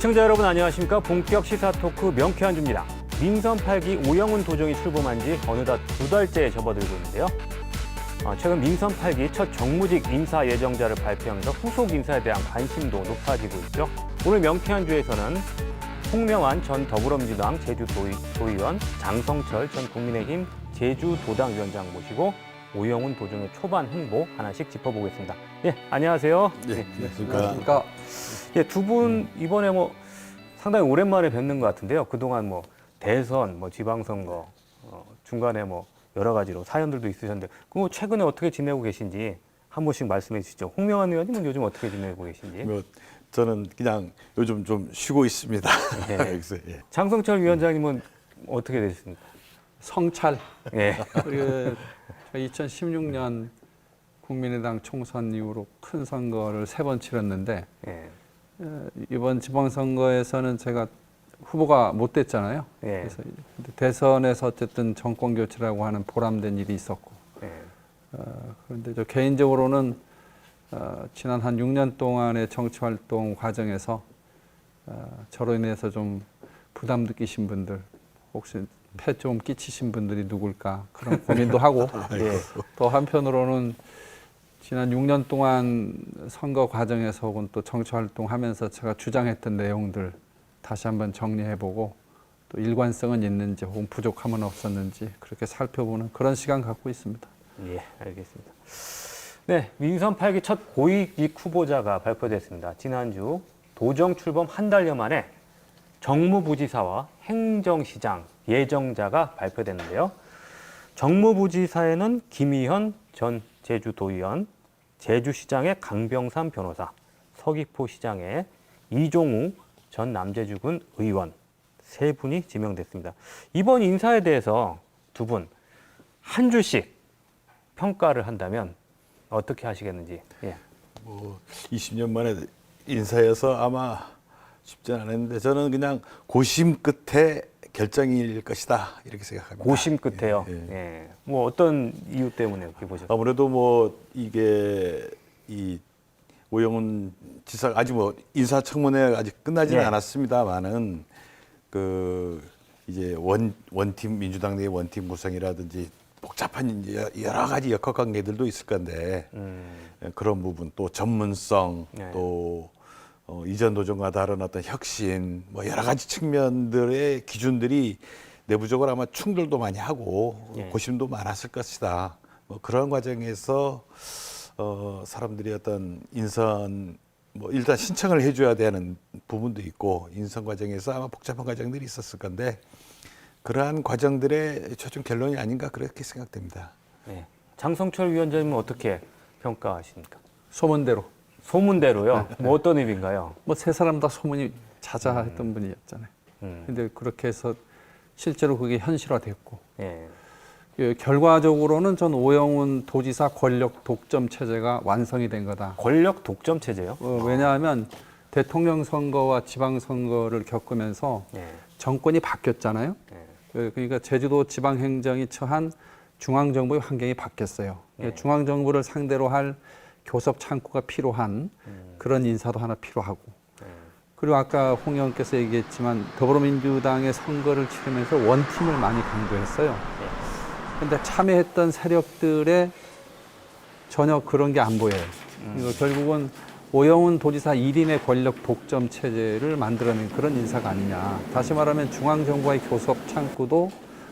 시청자 여러분 안녕하십니까. 본격 시사 토크 명쾌한 주입니다. 민선 8기 오영훈 도정이 출범한 지 어느덧 2달째에 접어들고 있는데요. 최근 민선 8기 첫 정무직 인사 예정자를 발표하면서 후속 인사에 대한 관심도 높아지고 있죠. 오늘 명쾌한 주에서는 홍명환 전 더불어민주당 제주도의원, 장성철 전 국민의힘 제주도당 위원장 모시고 오영훈 도정의 초반 행보 하나씩 짚어보겠습니다. 예, 안녕하세요. 네, 안녕하십니까. 예, 두 분 이번에 상당히 오랜만에 뵙는 것 같은데요. 그동안 대선, 지방선거, 중간에 여러 가지로 사연들도 있으셨는데, 최근에 어떻게 지내고 계신지 한 분씩 말씀해 주시죠. 홍명환 의원님은 요즘 어떻게 지내고 계신지? 저는 그냥 요즘 좀 쉬고 있습니다. 예. 그래서, 예. 장성철 위원장님은 어떻게 되십니까? 성찰. 예. 2016년 국민의당 총선 이후로 큰 선거를 3번 치렀는데 예. 이번 지방선거에서는 제가 후보가 못 됐잖아요. 예. 그래서 대선에서 어쨌든 정권 교체라고 하는 보람된 일이 있었고, 예. 그런데 저 개인적으로는 지난 한 6년 동안의 정치 활동 과정에서 저로 인해서 좀 부담 느끼신 분들, 혹시 폐 좀 끼치신 분들이 누굴까 그런 고민도 하고, 예. 또 한편으로는 지난 6년 동안 선거 과정에서 혹은 또 정치 활동하면서 제가 주장했던 내용들 다시 한번 정리해보고 또 일관성은 있는지 혹은 부족함은 없었는지 그렇게 살펴보는 그런 시간 갖고 있습니다. 예, 알겠습니다. 네, 민선 8기 첫 고위직 후보자가 발표됐습니다. 지난주 도정 출범 한 달여 만에 정무부지사와 행정시장 예정자가 발표됐는데요. 정무부지사에는 김희현 전 제주도의원, 제주시장의 강병삼 변호사, 서귀포시장의 이종우 전 남제주군 의원 3분이 지명됐습니다. 이번 인사에 대해서 두 분 한 줄씩 평가를 한다면 어떻게 하시겠는지. 예. 20년 만에 인사해서 아마 쉽지는 않았는데 저는 그냥 고심 끝에 결정일 것이다 이렇게 생각합니다. 고심 끝에요. 예. 예. 어떤 이유 때문에 이렇게 보셨어요? 아무래도 이게 이 오영훈 지사가 아직 인사청문회가 아직 끝나지는 예. 않았습니다만은 이제 원팀 민주당 내 원팀 구성이라든지 복잡한 여러 가지 역학관계들도 있을 건데 그런 부분 또 전문성 네. 또 이전 도정과 다른 어떤 혁신 여러 가지 측면들의 기준들이 내부적으로 아마 충돌도 많이 하고 예. 고심도 많았을 것이다. 그런 과정에서 사람들이 어떤 인선 일단 신청을 해줘야 되는 부분도 있고 인선 과정에서 아마 복잡한 과정들이 있었을 건데 그러한 과정들의 최종 결론이 아닌가 그렇게 생각됩니다. 네. 장성철 위원장님은 어떻게 평가하십니까? 소문대로. 소문대로요? 어떤 의미인가요? 세 사람 다 소문이 자자했던 분이었잖아요. 근데 그렇게 해서 실제로 그게 현실화됐고, 예. 결과적으로는 전 오영훈 도지사 권력 독점 체제가 완성이 된 거다. 권력 독점 체제요? 왜냐하면 대통령 선거와 지방 선거를 겪으면서 예. 정권이 바뀌었잖아요. 예. 그러니까 제주도 지방 행정이 처한 중앙 정부의 환경이 바뀌었어요. 네. 중앙 정부를 상대로 할 교섭 창구가 필요한 그런 인사도 하나 필요하고. 그리고 아까 홍 의원께서 얘기했지만 더불어민주당의 선거를 치르면서 원팀을 많이 강조했어요. 그런데 참여했던 세력들의 전혀 그런 게 안 보여요. 그러니까 결국은 오영훈 도지사 1인의 권력 독점 체제를 만들어낸 그런 인사가 아니냐. 다시 말하면 중앙정부와의 교섭 창구도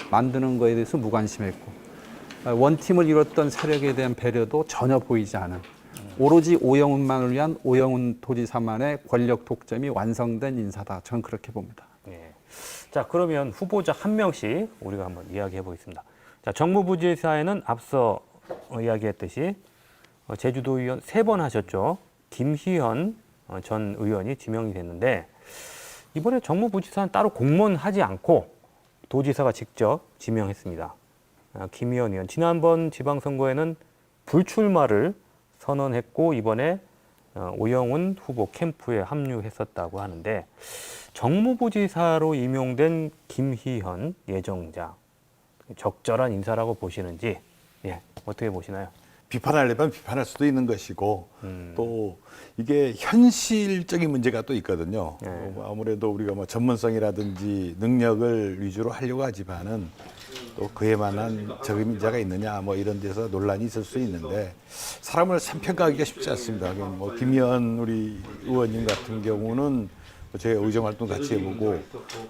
만드는 거에 대해서 무관심했고 원팀을 이뤘던 세력에 대한 배려도 전혀 보이지 않은 오로지 오영훈만을 위한 오영훈 도지사만의 권력 독점이 완성된 인사다. 저는 그렇게 봅니다. 예. 자, 그러면 후보자 한 명씩 우리가 한번 이야기해 보겠습니다. 자, 정무부지사에는 앞서 이야기했듯이 제주도 의원 3번 하셨죠. 김희현 전 의원이 지명이 됐는데 이번에 정무부지사는 따로 공문하지 않고 도지사가 직접 지명했습니다. 김희현 의원 지난번 지방선거에는 불출마를 선언했고 이번에 오영훈 후보 캠프에 합류했었다고 하는데 정무부지사로 임용된 김희현 예정자 적절한 인사라고 보시는지 어떻게 보시나요? 비판하려면 비판할 수도 있는 것이고 또 이게 현실적인 문제가 또 있거든요. 아무래도 우리가 뭐 전문성이라든지 능력을 위주로 하려고 하지만은 또 그에 만한 적임자가 있느냐 뭐 이런 데서 논란이 있을 수 있는데 사람을 참 평가하기가 쉽지 않습니다. 뭐 김의원 우리 의원님 같은 경우는 저희 의정 활동 같이 해보고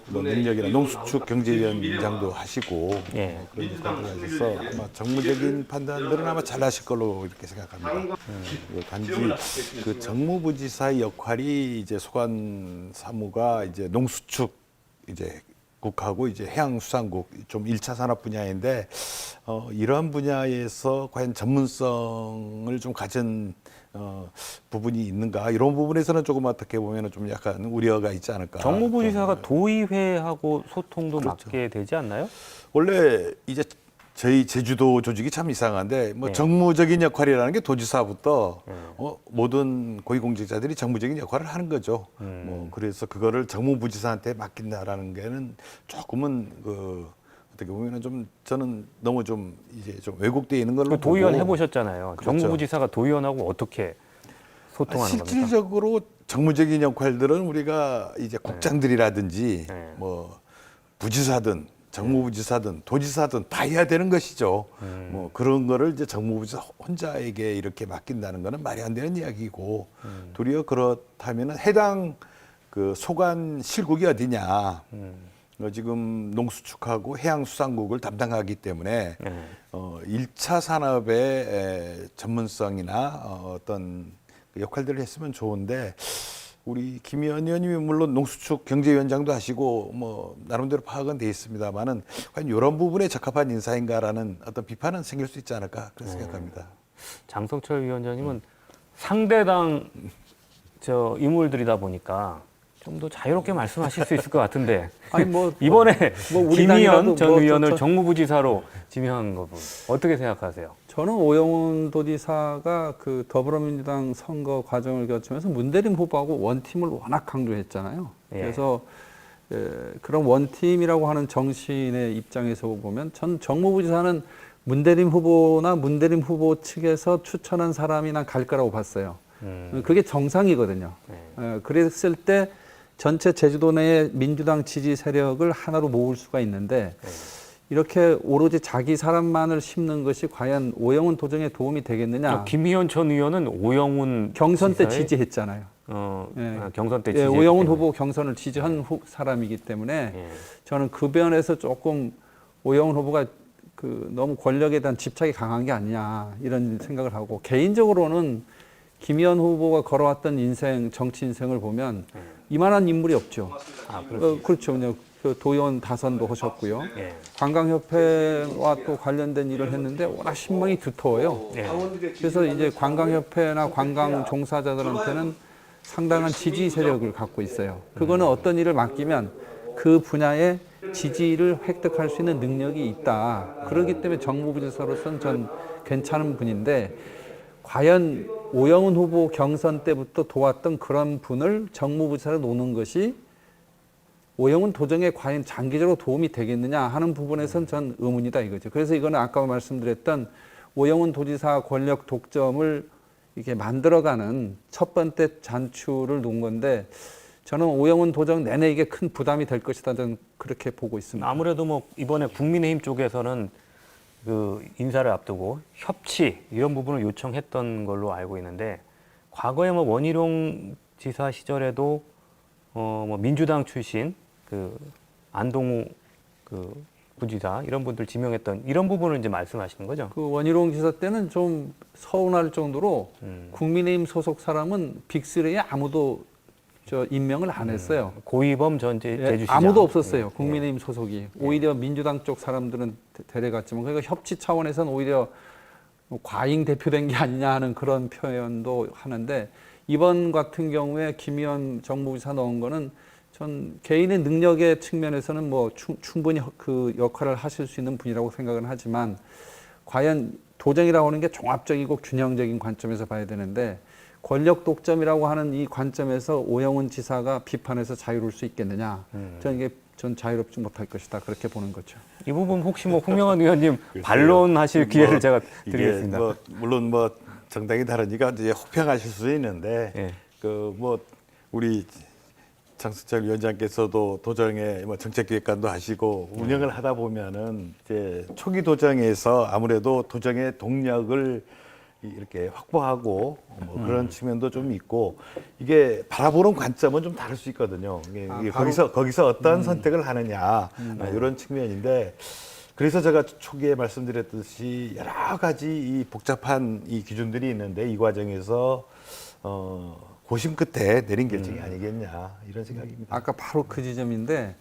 뭐 능력이나 농수축 경제위원장도 하시고 그런 역할을 하셔서 아마 정무적인 판단들은 아마 잘하실 걸로 이렇게 생각합니다. 단지 그 정무부지사의 역할이 이제 소관 사무가 이제 농수축 이제 국하고 이제 해양수산국 좀 1차 산업 분야인데 이러한 분야에서 과연 전문성을 좀 가진 부분이 있는가 이런 부분에서는 조금 어떻게 보면 좀 약간 우려가 있지 않을까. 정무부지사가 도의회하고 소통도 그렇죠. 맡게 되지 않나요? 원래 이제 저희 제주도 조직이 참 이상한데 뭐 네. 정무적인 역할이라는 게 도지사부터 모든 고위공직자들이 정무적인 역할을 하는 거죠. 뭐 그래서 그거를 정무부지사한테 맡긴다라는 게는 조금은 그 어떻게 보면은 좀 저는 너무 좀 이제 좀 왜곡되어 있는 걸로 그 도의원 보고. 해보셨잖아요. 그렇죠. 정무부지사가 도의원하고 어떻게 소통하는 겁니까? 실질적으로 정무적인 역할들은 우리가 이제 국장들이라든지 뭐 부지사든 정무부지사든 도지사든 다 해야 되는 것이죠. 뭐 그런 거를 이제 정무부지사 혼자에게 이렇게 맡긴다는 거는 말이 안 되는 이야기고 도리어 그렇다면은 해당 그 소관 실국이 어디냐. 지금 농수축하고 해양수산국을 담당하기 때문에 1차 산업의 전문성이나 어떤 그 역할들을 했으면 좋은데 우리 김의원 의원님이 물론 농수축 경제위원장도 하시고 뭐 나름대로 파악은 돼 있습니다만은 과연 이런 부분에 적합한 인사인가라는 어떤 비판은 생길 수 있지 않을까 그렇게 생각합니다. 장성철 위원장님은 상대당 저 인물들이다 보니까 좀 더 자유롭게 말씀하실 수 있을 것 같은데 아니 뭐 이번에 우리 김의원 당이라도 전 뭐 의원을 저- 정무부지사로 지명한 거 어떻게 생각하세요? 저는 오영훈 도지사가 그 더불어민주당 선거 과정을 거치면서 문대림 후보하고 원팀을 워낙 강조했잖아요. 예. 그래서 그런 원팀이라고 하는 정신의 입장에서 보면 전 정무부지사는 문대림 후보나 문대림 후보 측에서 추천한 사람이나 갈 거라고 봤어요. 그게 정상이거든요. 그랬을 때 전체 제주도 내의 민주당 지지 세력을 하나로 모을 수가 있는데 이렇게 오로지 자기 사람만을 심는 것이 과연 오영훈 도정에 도움이 되겠느냐. 김의원 전 의원은 오영훈 경선 때 지사의- 지지했잖아요. 예. 경선 때 예, 지지했기 오영훈 때문에. 후보 경선을 지지한 사람이기 때문에 예. 저는 그 면에서 조금 오영훈 후보가 그 너무 권력에 대한 집착이 강한 게 아니냐 이런 생각을 하고 개인적으로는 김의원 후보가 걸어왔던 인생 정치 인생을 보면 이만한 인물이 없죠. 그렇죠. 그냥 그 도의원 다선도 하셨고요. 예. 관광협회와 또 관련된 일을 했는데 워낙 신망이 두터워요. 예. 그래서 이제 관광협회나 관광 종사자들한테는 상당한 지지 세력을 갖고 있어요. 그거는 어떤 일을 맡기면 그 분야에 지지를 획득할 수 있는 능력이 있다. 그렇기 때문에 정무부지사로서는 전 괜찮은 분인데 과연 오영훈 후보 경선 때부터 도왔던 그런 분을 정무부지사로 놓는 것이 오영훈 도정에 과연 장기적으로 도움이 되겠느냐 하는 부분에선 전 의문이다 이거죠. 그래서 이거는 아까 말씀드렸던 오영훈 도지사 권력 독점을 이렇게 만들어가는 첫 번째 잔추를 놓은 건데 저는 오영훈 도정 내내 이게 큰 부담이 될 것이다 저는 그렇게 보고 있습니다. 아무래도 뭐 이번에 국민의힘 쪽에서는 그 인사를 앞두고 협치 이런 부분을 요청했던 걸로 알고 있는데 과거에 뭐 원희룡 지사 시절에도 뭐 민주당 출신 그 안동우 그 부지사 이런 분들 지명했던 이런 부분을 이제 말씀하시는 거죠? 그 원희룡 지사 때는 좀 서운할 정도로 국민의힘 소속 사람은 빅3에 아무도 저 임명을 안 했어요. 고이범 전 제주시장 아무도 없었어요. 예. 국민의힘 소속이. 오히려 민주당 쪽 사람들은 데려갔지만 그러니까 협치 차원에서는 오히려 과잉 대표된 게 아니냐 하는 그런 표현도 하는데 이번 같은 경우에 김의원 정무부지사 넣은 거는 전 개인의 능력의 측면에서는 뭐 충분히 그 역할을 하실 수 있는 분이라고 생각은 하지만 과연 도정이라고 하는 게 종합적이고 균형적인 관점에서 봐야 되는데 권력 독점이라고 하는 이 관점에서 오영훈 지사가 비판에서 자유로울 수 있겠느냐. 저는 이게 전 자유롭지 못할 것이다. 그렇게 보는 거죠. 이 부분 혹시 뭐 홍명환 의원님 반론하실 기회를 제가 드리겠습니다. 이게 물론 정당이 다르니까 이제 혹평하실 수 있는데 예. 우리 장승철 위원장께서도 도정의 정책기획관도 하시고 운영을 하다 보면은 이제 초기 도정에서 아무래도 도정의 동력을 이렇게 확보하고 그런 측면도 좀 있고 이게 바라보는 관점은 좀 다를 수 있거든요. 이게 거기서 어떤 선택을 하느냐 이런 측면인데 그래서 제가 초기에 말씀드렸듯이 여러 가지 이 복잡한 이 기준들이 있는데 이 과정에서 고심 끝에 내린 결정이 아니겠냐 이런 생각입니다. 아까 바로 그 지점인데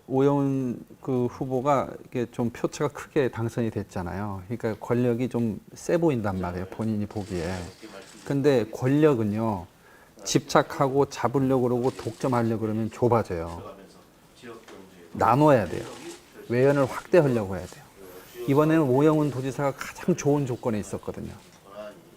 오영훈 그 후보가 이게 좀 표차가 크게 당선이 됐잖아요. 그러니까 권력이 좀 세 보인단 말이에요. 본인이 보기에. 근데 권력은요 집착하고 잡으려고 그러고 독점하려고 그러면 좁아져요. 나눠야 돼요. 외연을 확대하려고 해야 돼요. 이번에는 오영훈 도지사가 가장 좋은 조건에 있었거든요.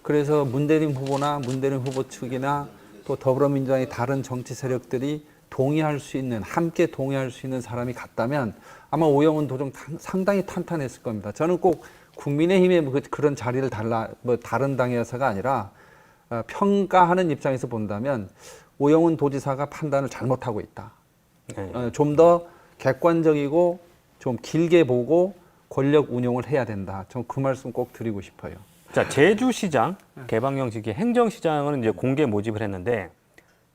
그래서 문대림 후보나 문대림 후보 측이나 또 더불어민주당의 다른 정치 세력들이 동의할 수 있는, 함께 동의할 수 있는 사람이 갔다면 아마 오영훈 도정 상당히 탄탄했을 겁니다. 저는 꼭 국민의힘의 그런 자리를 다른 당이어서가 아니라 평가하는 입장에서 본다면 오영훈 도지사가 판단을 잘못하고 있다. 좀 더 객관적이고 좀 길게 보고 권력 운용을 해야 된다. 전 그 말씀 꼭 드리고 싶어요. 자, 제주시장 개방형식의 행정시장은 이제 공개 모집을 했는데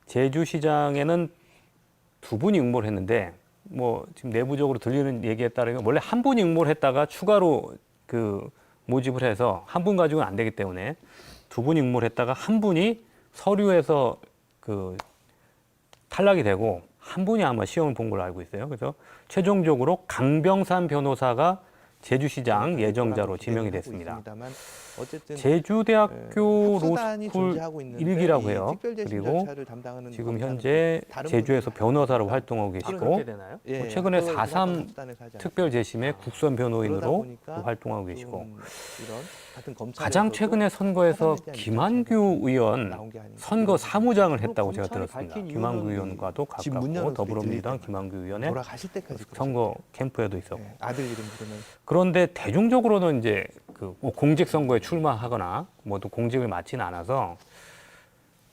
제주시장에는 두 분이 응모를 했는데 지금 내부적으로 들리는 얘기에 따르면 원래 한 분이 응모를 했다가 추가로 그 모집을 해서 한 분 가지고는 안 되기 때문에 두 분이 응모를 했다가 한 분이 서류에서 그 탈락이 되고 한 분이 아마 시험을 본 걸로 알고 있어요. 그래서 최종적으로 강병삼 변호사가 제주시장 예정자로 지명이 됐습니다. 제주대학교 로스쿨 1기라고 해요. 그리고 지금 현재 제주에서 변호사로 활동하고 계시고 최근에 4.3 특별재심의 국선 변호인으로 활동하고 계시고 가장 최근에 선거에서 김한규 의원 선거 사무장을 했다고 제가 들었습니다. 김한규 의원과도 가깝고 더불어민주당 김한규 의원의 선거 캠프에도 있었고 그런데 대중적으로는 이제 그 공직 선거에 출마하거나 또 공직을 맡지는 않아서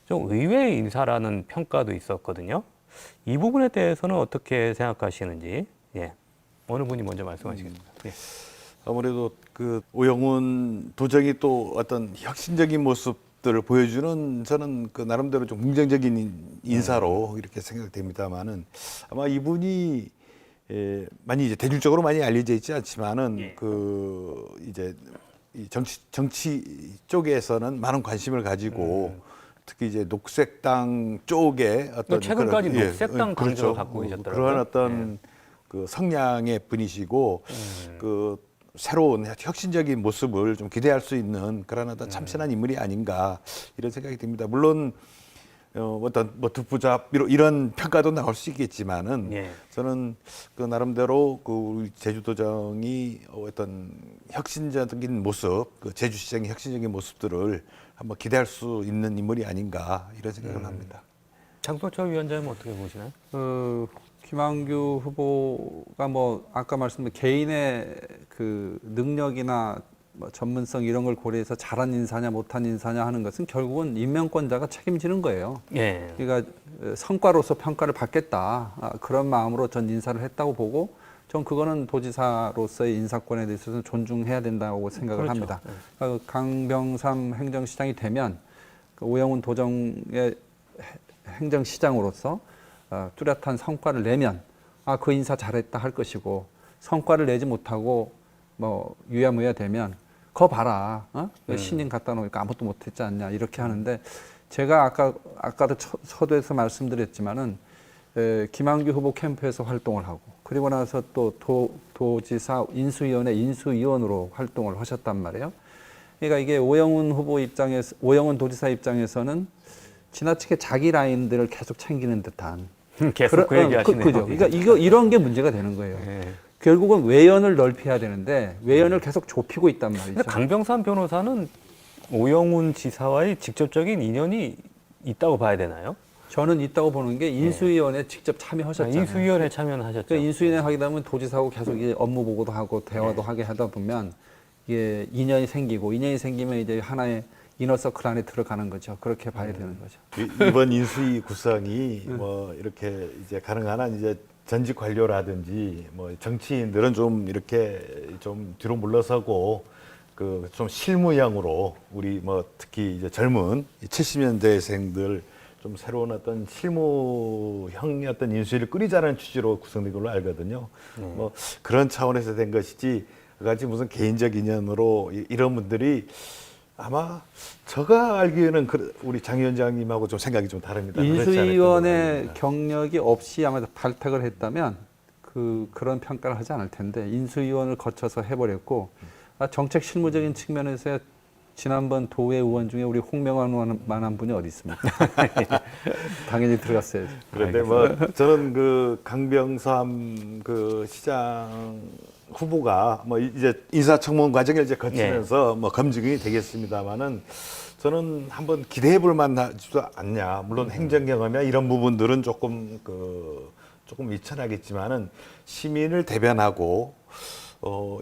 좀 의외의 인사라는 평가도 있었거든요. 이 부분에 대해서는 어떻게 생각하시는지 어느 분이 먼저 말씀하시겠습니다. 아무래도 그 오영훈 도정이 또 어떤 혁신적인 모습들을 보여주는 저는 그 나름대로 좀 긍정적인 인사로 이렇게 생각됩니다만은 아마 이분이 많이 이제 대중적으로 많이 알려져 있지 않지만은 그 이제 이 정치 쪽에서는 많은 관심을 가지고 특히 이제 녹색당 쪽에 어떤 최근까지 그런, 녹색당 그렇죠. 갖고 계셨더라고요. 그런 어떤 그 성향의 분이시고 그 새로운 혁신적인 모습을 좀 기대할 수 있는 그런 어떤 참신한 인물이 아닌가 이런 생각이 듭니다. 물론 어떤 듣보잡 이런 평가도 나올 수 있겠지만은 저는 그 나름대로 그 우리 제주도정이 어떤 혁신적인 모습, 그 제주시장의 혁신적인 모습들을 한번 기대할 수 있는 인물이 아닌가 이런 생각을 합니다. 장성철 위원장은 어떻게 보시나요? 김한규 후보가 아까 말씀드린 개인의 그 능력이나 전문성 이런 걸 고려해서 잘한 인사냐 못한 인사냐 하는 것은 결국은 임명권자가 책임지는 거예요. 그러니까 성과로서 평가를 받겠다 그런 마음으로 전 인사를 했다고 보고 전 그거는 도지사로서의 인사권에 대해서는 존중해야 된다고 생각을 합니다. 그러니까 강병삼 행정시장이 되면 오영훈 도정의 행정시장으로서 뚜렷한 성과를 내면 그 인사 잘했다 할 것이고 성과를 내지 못하고 유야무야 되면 거 봐라 신임 갖다 놓으니까 아무것도 못했지 않냐 이렇게 하는데 제가 아까도 서두에서 말씀드렸지만은 김한규 후보 캠프에서 활동을 하고 그리고 나서 또 도지사 인수위원회 인수위원으로 활동을 하셨단 말이에요. 그러니까 이게 오영훈 도지사 입장에서는 지나치게 자기 라인들을 계속 챙기는 듯한 계속 그 얘기 하시네요. 그죠. 그러니까 이런 게 문제가 되는 거예요. 결국은 외연을 넓혀야 되는데 외연을 계속 좁히고 있단 말이죠. 근데 강병삼 변호사는 오영훈 지사와의 직접적인 인연이 있다고 봐야 되나요? 저는 있다고 보는 게 인수위원회 직접 참여하셨잖아요. 인수위원회 참여는 하셨죠. 그러니까 인수위원회 하게 되면 도지사하고 계속 이제 업무 보고도 하고 대화도 하게 하다 보면 이게 인연이 생기고 인연이 생기면 이제 하나의 이너서클 안에 들어가는 거죠. 그렇게 봐야 되는 거죠. 이번 인수위 구성이 뭐 이렇게 이제 가능한 한 이제 전직 관료라든지 뭐 정치인들은 좀 이렇게 좀 뒤로 물러서고 그 좀 실무형으로 우리 뭐 특히 이제 젊은 70년대생들 좀 새로운 어떤 실무형의 어떤 인수위를 꾸리자는 취지로 구성된 걸로 알거든요. 뭐 그런 차원에서 된 것이지 그같이 무슨 개인적 인연으로 이런 분들이 아마 제가 알기에는 우리 장 위원장님하고 좀 생각이 좀 다릅니다. 인수위원회 경력이 없이 아마 발탁을 했다면 그런 평가를 하지 않을 텐데 인수위원을 거쳐서 해버렸고 정책 실무적인 측면에서 지난번 도의 의원 중에 우리 홍명환 의원만한 분이 어디 있습니까? 당연히 들어갔어야죠. 그런데 뭐 저는 그 강병삼 그 시장 후보가 뭐 이제 인사청문 과정을 이제 거치면서 뭐 검증이 되겠습니다만은 저는 한번 기대해 볼 만하지도 않냐. 물론 행정 경험이나 이런 부분들은 조금 조금 미천하겠지만은 시민을 대변하고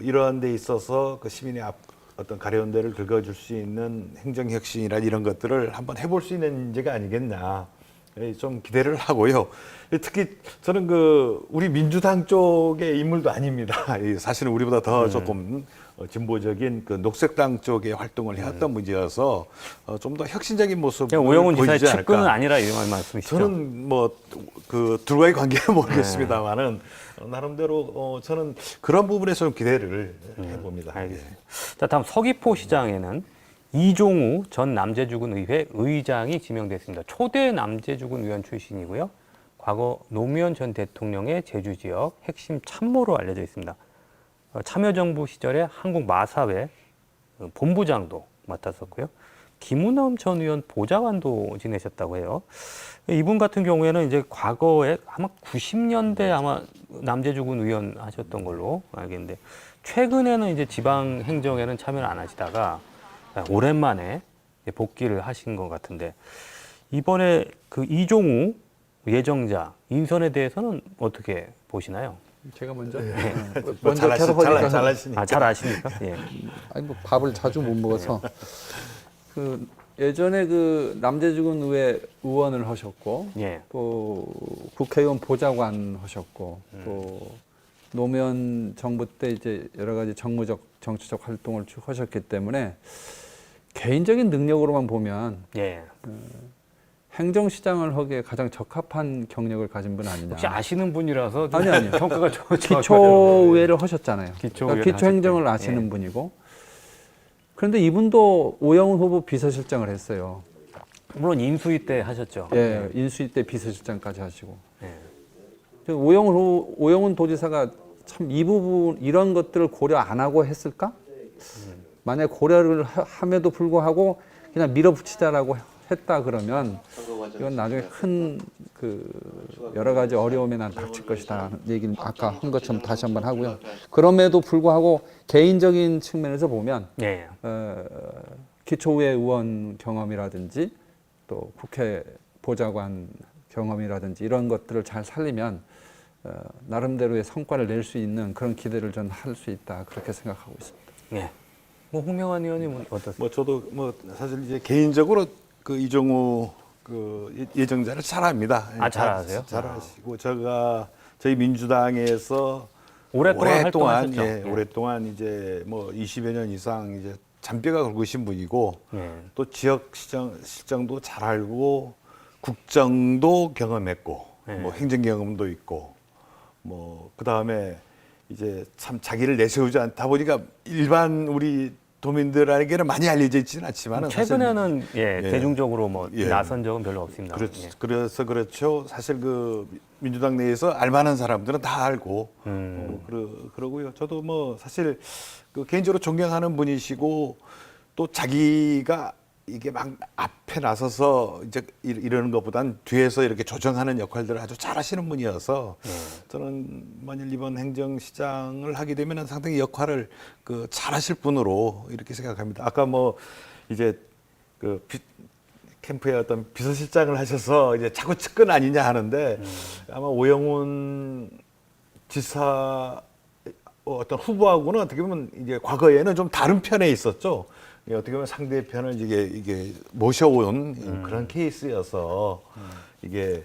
이러한 데 있어서 그 시민의 어떤 가려운 데를 긁어줄 수 있는 행정혁신이나 이런 것들을 한번 해볼 수 있는 인재가 아니겠나. 좀 기대를 하고요. 특히 저는 우리 민주당 쪽의 인물도 아닙니다. 사실은 우리보다 더 조금 진보적인 그 녹색당 쪽의 활동을 해왔던 분이어서 좀 더 혁신적인 모습을 오영훈 지사의 보이지 않을까. 측근은 아니라 이런 말씀이시죠? 저는 뭐 둘과의 관계는 모르겠습니다만은 나름대로 저는 그런 부분에서 좀 기대를 해봅니다. 알겠습니다. 자, 다음 서귀포 시장에는 이종우 전 남재주군 의회 의장이 지명됐습니다. 초대 남재주군 의원 출신이고요. 과거 노무현 전 대통령의 제주 지역 핵심 참모로 알려져 있습니다. 참여정부 시절에 한국마사회 본부장도 맡았었고요. 김은엄 전 의원 보좌관도 지내셨다고 해요. 이분 같은 경우에는 이제 과거에 아마 90년대 아마 남재주군 의원 하셨던 걸로 알겠는데 최근에는 이제 지방 행정에는 참여를 안 하시다가 오랜만에 복귀를 하신 것 같은데 이번에 그 이종우 예정자 인선에 대해서는 어떻게 보시나요? 제가 먼저 먼저 계속 하니까 잘하시니까. 잘 아십니까? 예. 아니 뭐 밥을 자주 못 먹어서 예전에 남재주군 의회 의원을 하셨고 예. 또 국회의원 보좌관 하셨고 또 노무현 정부 때 이제 여러 가지 정무적 정치적 활동을 쭉 하셨기 때문에 개인적인 능력으로만 보면 예. 행정시장을 하기에 가장 적합한 경력을 가진 분 아니냐. 혹시 아시는 분이라서 좀 아니요. 평가가 기초의회를 하셨잖아요. 기초의회를 기초행정을 하셨죠. 아시는 예. 분이고. 그런데 이분도 오영훈 후보 비서실장을 했어요. 물론 인수위 때 하셨죠. 예, 인수위 때 비서실장까지 하시고. 예. 오영훈 도지사가 참 이 부분 이런 것들을 고려 안 하고 했을까? 만약 고려를 함에도 불구하고 그냥 밀어붙이자라고 했다 그러면 이건 나중에 큰 여러 가지 어려움에 난 닥칠 것이다 얘기는 아까 한 것처럼 다시 한번 하고요. 그럼에도 불구하고 개인적인 측면에서 보면 예. 기초의회 의원 경험이라든지 또 국회 보좌관 경험이라든지 이런 것들을 잘 살리면 나름대로의 성과를 낼 수 있는 그런 기대를 전 할 수 있다 그렇게 생각하고 있습니다. 예. 뭐 홍명환 의원님은 어떠세요? 뭐 저도 뭐 사실 이제 개인적으로 그 이종우 그 예정자를 잘 압니다. 잘 아세요? 잘 아시고 저희 민주당에서 오랫동안 활동하셨죠. 예, 오랫동안 이제 뭐 20여 년 이상 이제 잔뼈가 굵으신 분이고 예. 또 지역 실정도 잘 알고 국정도 경험했고 예. 뭐 행정 경험도 있고 뭐 그다음에 이제 참 자기를 내세우지 않다 보니까 일반 우리 도민들에게는 많이 알려져 있지는 않지만 최근에는 대중적으로 뭐 예. 나선 적은 별로 없습니다. 예. 그래서 그렇죠. 사실 그 민주당 내에서 알만한 사람들은 다 알고 그러고요. 저도 뭐 사실 그 개인적으로 존경하는 분이시고 또 자기가 이게 막 앞에 나서서 이제 이러는 것보단 뒤에서 이렇게 조정하는 역할들을 아주 잘하시는 분이어서 저는 만일 이번 행정시장을 하게 되면 상당히 역할을 잘하실 분으로 이렇게 생각합니다. 아까 뭐 이제 캠프에 어떤 비서실장을 하셔서 이제 자꾸 측근 아니냐 하는데 아마 오영훈 지사 어떤 후보하고는 어떻게 보면 이제 과거에는 좀 다른 편에 있었죠. 어떻게 보면 상대편을 이게 모셔온 그런 케이스여서 이게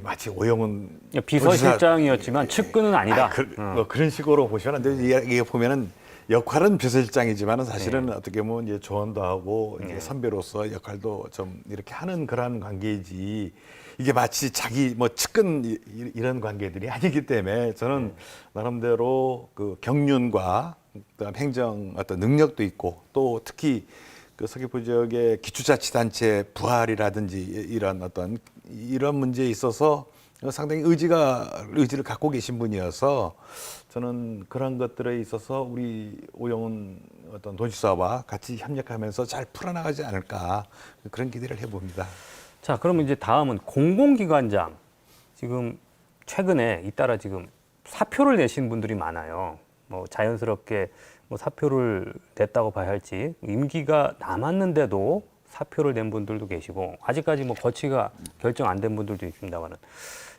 마치 오영훈 비서실장이었지만 측근은 아니다. 뭐 그런 식으로 보시면 이게 보면은 역할은 비서실장이지만은 사실은 어떻게 보면 이제 조언도 하고 이제 선배로서 역할도 좀 이렇게 하는 그런 관계이지 이게 마치 자기 뭐 측근 이런 관계들이 아니기 때문에 저는 나름대로 그 경륜과 그다음 행정 어떤 능력도 있고 또 특히 그 서귀포 지역의 기초자치단체 부활이라든지 이런 어떤 이런 문제에 있어서 상당히 의지를 갖고 계신 분이어서 저는 그런 것들에 있어서 우리 오영훈 어떤 도지사와 같이 협력하면서 잘 풀어나가지 않을까 그런 기대를 해봅니다. 자, 그러면 이제 다음은 공공기관장. 지금 최근에 잇따라 지금 사표를 내신 분들이 많아요. 뭐 자연스럽게 뭐 사표를 냈다고 봐야 할지 임기가 남았는데도 사표를 낸 분들도 계시고 아직까지 뭐 거치가 결정 안 된 분들도 있습니다만은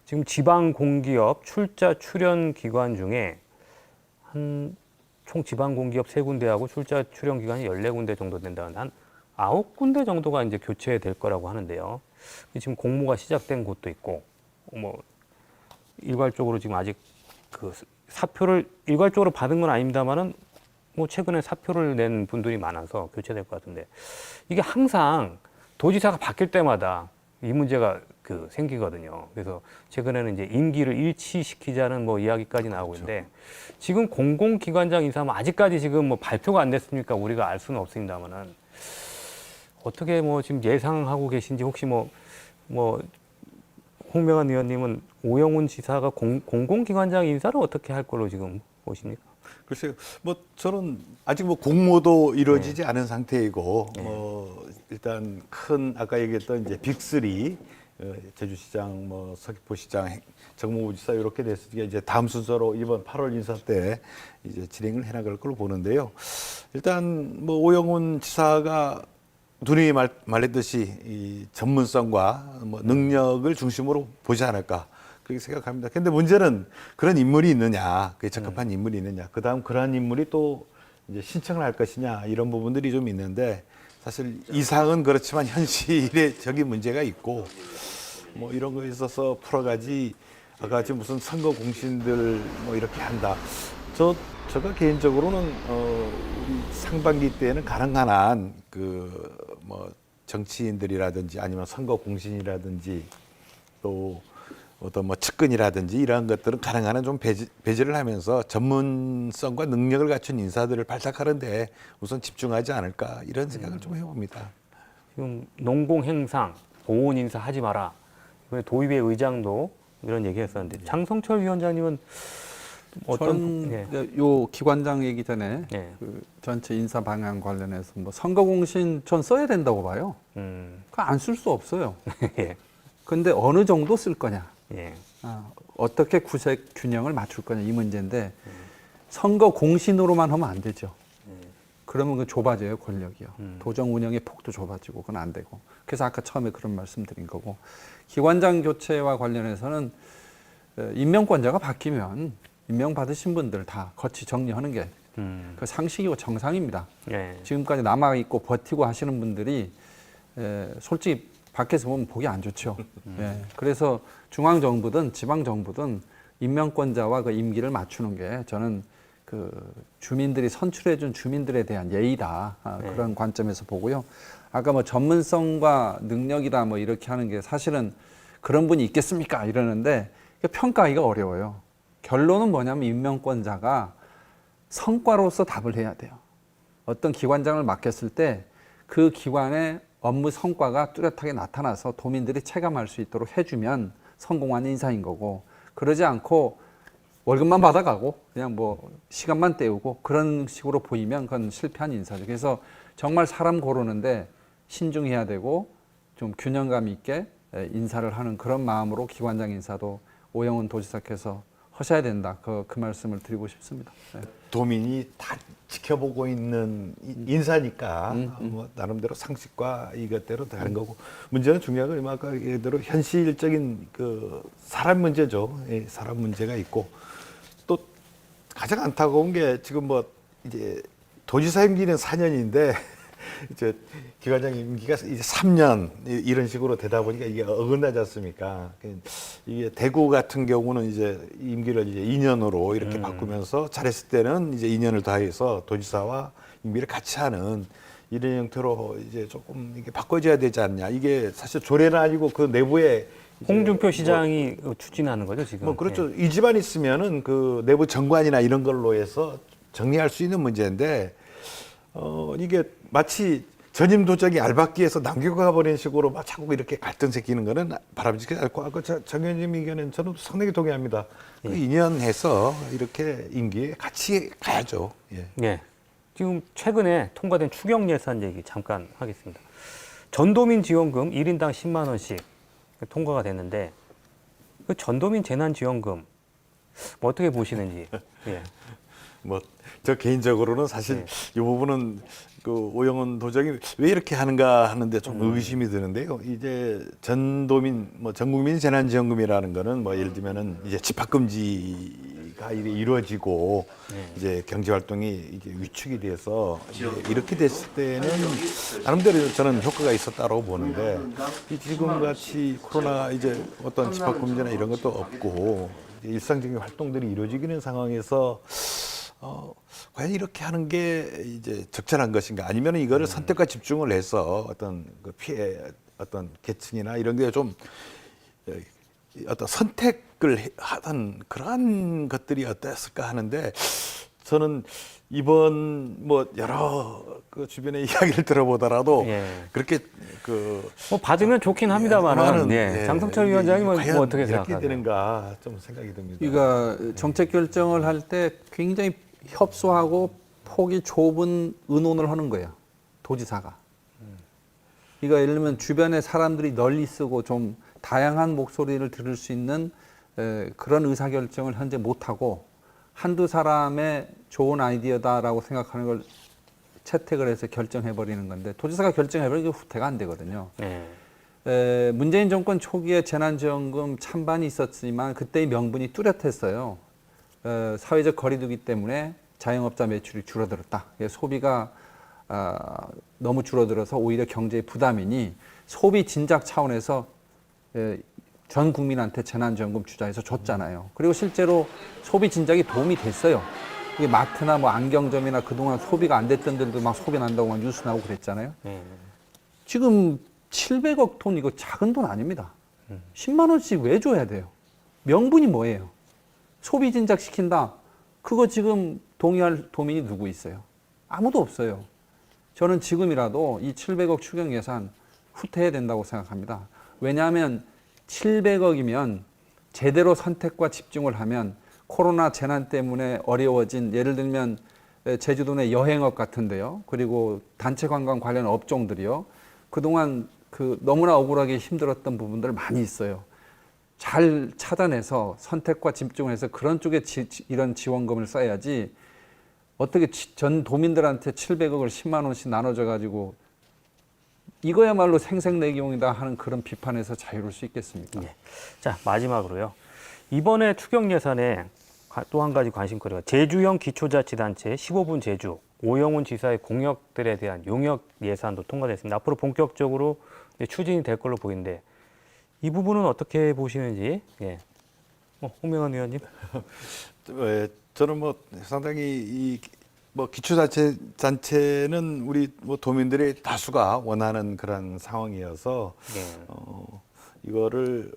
지금 지방공기업 출자 출연 기관 중에 총 지방공기업 3군데하고 출자 출연 기관이 14군데 정도 된다는 한 9군데 정도가 이제 교체될 거라고 하는데요. 지금 공모가 시작된 곳도 있고 뭐 일괄적으로 지금 아직 그 사표를 일괄적으로 받은 건 아닙니다만은 뭐 최근에 사표를 낸 분들이 많아서 교체될 것 같은데 이게 항상 도지사가 바뀔 때마다 이 문제가 그 생기거든요. 그래서 최근에는 이제 임기를 일치시키자는 뭐 이야기까지 나오고 있는데 지금 공공기관장 인사는 아직까지 지금 뭐 발표가 안 됐으니까 우리가 알 수는 없습니다만은 어떻게 뭐 지금 예상하고 계신지 혹시 뭐 홍명한 의원님은 오영훈 지사가 공공기관장 인사를 어떻게 할 걸로 지금 보십니까? 글쎄요, 뭐 저는 아직 뭐 공모도 이루어지지 않은 상태이고, 일단 큰 아까 얘기했던 이제 빅3 제주시장, 뭐 서귀포시장, 정무부지사 이렇게 됐으니까 이제 다음 순서로 이번 8월 인사 때 이제 진행을 해나갈 걸로 보는데요. 일단 뭐 오영훈 지사가 누누이 말했듯이 이 전문성과 뭐 능력을 중심으로 보지 않을까 그렇게 생각합니다. 근데 문제는 그런 인물이 있느냐, 그게 적합한 인물이 있느냐, 그 다음 그러한 인물이 또 이제 신청을 할 것이냐 이런 부분들이 좀 있는데 사실 이상은 그렇지만 현실에 저기 문제가 있고 뭐 이런 거에 있어서 풀어가지 아까 지금 무슨 선거 공신들 뭐 이렇게 한다. 제가 개인적으로는 우리 상반기 때에는 가능한 한 그 뭐 정치인들이라든지 아니면 선거 공신이라든지 또 어떤 뭐 측근이라든지 이러한 것들은 가능한 한 좀 배제를 하면서 전문성과 능력을 갖춘 인사들을 발탁하는데 우선 집중하지 않을까 이런 생각을 좀 해봅니다. 지금 농공행상 보훈 인사 하지 마라. 이번에 도의회 의장도 이런 얘기했었는데 장성철 위원장님은 저는 요 기관장 얘기 전에 그 전체 인사 방향 관련해서 뭐 선거 공신 전 써야 된다고 봐요. 그거 안 쓸 수 없어요. 근데 어느 정도 쓸 거냐, 어떻게 구색 균형을 맞출 거냐 이 문제인데 선거 공신으로만 하면 안 되죠. 그러면 그 좁아져요, 권력이요. 도정 운영의 폭도 좁아지고 그건 안 되고. 그래서 아까 처음에 그런 말씀드린 거고 기관장 교체와 관련해서는 임명권자가 바뀌면 임명받으신 분들 다 거치 정리하는 게 그 상식이고 정상입니다. 지금까지 남아있고 버티고 하시는 분들이 솔직히 밖에서 보면 보기 안 좋죠. 그래서 중앙정부든 지방정부든 임명권자와 그 임기를 맞추는 게 저는 그 주민들이 선출해준 주민들에 대한 예의다. 그런 관점에서 보고요. 아까 뭐 전문성과 능력이다 뭐 이렇게 하는 게 사실은 그런 분이 있겠습니까? 이러는데 평가하기가 어려워요. 결론은 뭐냐면 임명권자가 성과로서 답을 해야 돼요. 어떤 기관장을 맡겼을 때 그 기관의 업무 성과가 뚜렷하게 나타나서 도민들이 체감할 수 있도록 해주면 성공한 인사인 거고 그러지 않고 월급만 받아가고 그냥 뭐 시간만 때우고 그런 식으로 보이면 그건 실패한 인사죠. 그래서 정말 사람 고르는데 신중해야 되고 좀 균형감 있게 인사를 하는 그런 마음으로 기관장 인사도 오영훈 도지사께서 하셔야 된다. 그 말씀을 드리고 싶습니다. 네. 도민이 다 지켜보고 있는 인사니까 뭐 나름대로 상식과 이것대로 다른 거고 문제는 중요한 건 아까 얘기대로 현실적인 그 사람 문제죠. 예, 사람 문제가 있고 또 가장 안타까운 게 지금 뭐 이제 도지사 임기는 4년인데 이제 기관장 임기가 이제 3년 이런 식으로 되다 보니까 이게 어긋나지 않습니까? 이게 대구 같은 경우는 이제 임기를 이제 2년으로 이렇게 바꾸면서 잘했을 때는 이제 2년을 더해서 도지사와 임기를 같이 하는 이런 형태로 이제 조금 이게 바꿔줘야 되지 않냐. 이게 사실 조례는 아니고 그 내부에 홍준표 시장이 추진하는 거죠, 지금. 뭐 그렇죠. 이 집안 있으면은 그 내부 정관이나 이런 걸로 해서 정리할 수 있는 문제인데 이게 마치 전임 도적이 알박기에서 남겨가 버린 식으로 막 자꾸 이렇게 갈등 생기는 거는 바람직하지 않고 아까 정 의원님 의견은 저는 상당히 동의합니다. 그 2년 해서 이렇게 임기에 같이 가야죠. 예. 예. 지금 최근에 통과된 추경 예산 얘기 잠깐 하겠습니다. 전도민 지원금 1인당 10만 원씩 통과가 됐는데 그 전도민 재난지원금 뭐 어떻게 보시는지. 예. 뭐 저 개인적으로는 사실 이 부분은 그 오영훈 도정이 왜 이렇게 하는가 하는데 좀 의심이 드는데요. 이제 전도민 뭐 전국민 재난지원금이라는 거는 뭐 예를 들면은 이제 집합금지가 이루어지고 이제 경제 활동이 이게 위축이 돼서 이렇게 됐을 때는 나름대로 저는 효과가 있었다고 보는데 지금 같이 코로나 이제 어떤 집합금지나 이런 것도 없고 일상적인 활동들이 이루어지기는 상황에서 과연 이렇게 하는 게 이제 적절한 것인가 아니면 이거를 선택과 집중을 해서 어떤 그 피해 어떤 계층이나 이런 게 좀 어떤 선택을 하던 그러한 것들이 어땠을까 하는데 저는 이번 뭐 여러 그 주변의 이야기를 들어보더라도 그렇게 그 뭐 받으면 좋긴 합니다만은 장성철 위원장이 뭐 어떻게 이렇게 생각하세요? 되는가 좀 생각이 듭니다. 그러니까 정책 결정을 할 때 굉장히 협소하고 폭이 좁은 의논을 하는 거예요. 도지사가. 그러니까 예를 들면 주변에 사람들이 널리 쓰고 좀 다양한 목소리를 들을 수 있는 그런 의사결정을 현재 못하고 한두 사람의 좋은 아이디어다라고 생각하는 걸 채택을 해서 결정해버리는 건데 도지사가 결정해버리면 후퇴가 안 되거든요. 문재인 정권 초기에 재난지원금 찬반이 있었지만 그때의 명분이 뚜렷했어요. 사회적 거리두기 때문에 자영업자 매출이 줄어들었다. 소비가 너무 줄어들어서 오히려 경제의 부담이니 소비 진작 차원에서 전 국민한테 재난지원금 주자해서 줬잖아요. 그리고 실제로 소비 진작이 도움이 됐어요. 이게 마트나 뭐 안경점이나 그동안 소비가 안 됐던 데도 막 소비 난다고 막 뉴스 나오고 그랬잖아요. 지금 700억 돈 이거 작은 돈 아닙니다. 10만 원씩 왜 줘야 돼요? 명분이 뭐예요? 소비 진작 시킨다. 그거 지금 동의할 도민이 누구 있어요? 아무도 없어요. 저는 지금이라도 이 700억 추경 예산 후퇴해야 된다고 생각합니다. 왜냐하면 700억이면 제대로 선택과 집중을 하면 코로나 재난 때문에 어려워진 예를 들면 제주도 내 여행업 같은데요. 그리고 단체 관광 관련 업종들이요. 그동안 그 너무나 억울하게 힘들었던 부분들 많이 있어요. 잘 찾아내서 선택과 집중해서 그런 쪽에 이런 지원금을 써야지 어떻게 전 도민들한테 700억을 10만 원씩 나눠줘 가지고 이거야말로 생색내기용이다 하는 그런 비판에서 자유로울 수 있겠습니까? 자, 마지막으로요. 이번에 추경 예산에 또 한 가지 관심거리가 제주형 기초자치단체 15분 제주 오영훈 지사의 공약들에 대한 용역 예산도 통과됐습니다. 앞으로 본격적으로 추진이 될 걸로 보이는데 이 부분은 어떻게 보시는지 홍명환 의원님. 저는 뭐 상당히 뭐 기초자치단체는 우리 뭐 도민들의 다수가 원하는 그런 상황이어서 이거를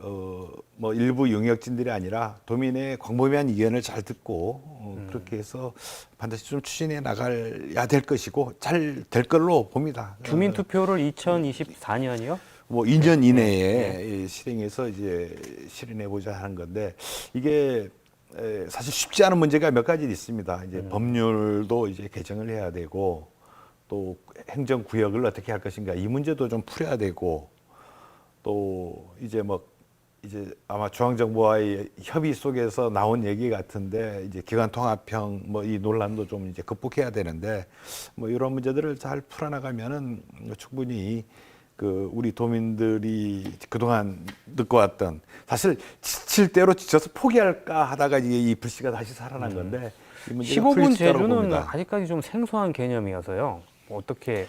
뭐 일부 용역진들이 아니라 도민의 광범위한 의견을 잘 듣고 그렇게 해서 반드시 좀 추진해 나가야 될 것이고 잘 될 걸로 봅니다. 주민 투표를 2024년이요? 뭐 2년 이내에 실행해서 이제 실현해 보자 하는 건데 이게 사실 쉽지 않은 문제가 몇 가지 있습니다. 이제 법률도 이제 개정을 해야 되고 또 행정구역을 어떻게 할 것인가 이 문제도 좀 풀어야 되고 또 이제 뭐 이제 아마 중앙정부와의 협의 속에서 나온 얘기 같은데 이제 기관 통합형 뭐 이 논란도 좀 이제 극복해야 되는데 뭐 이런 문제들을 잘 풀어나가면은 충분히 그 우리 도민들이 그동안 느껴왔던 사실 지칠 대로 지쳐서 포기할까 하다가 이게 이 불씨가 다시 살아난 건데 이 문제가 15분 풀릴 거라고 제주는 봅니다. 아직까지 좀 생소한 개념이어서요. 뭐 어떻게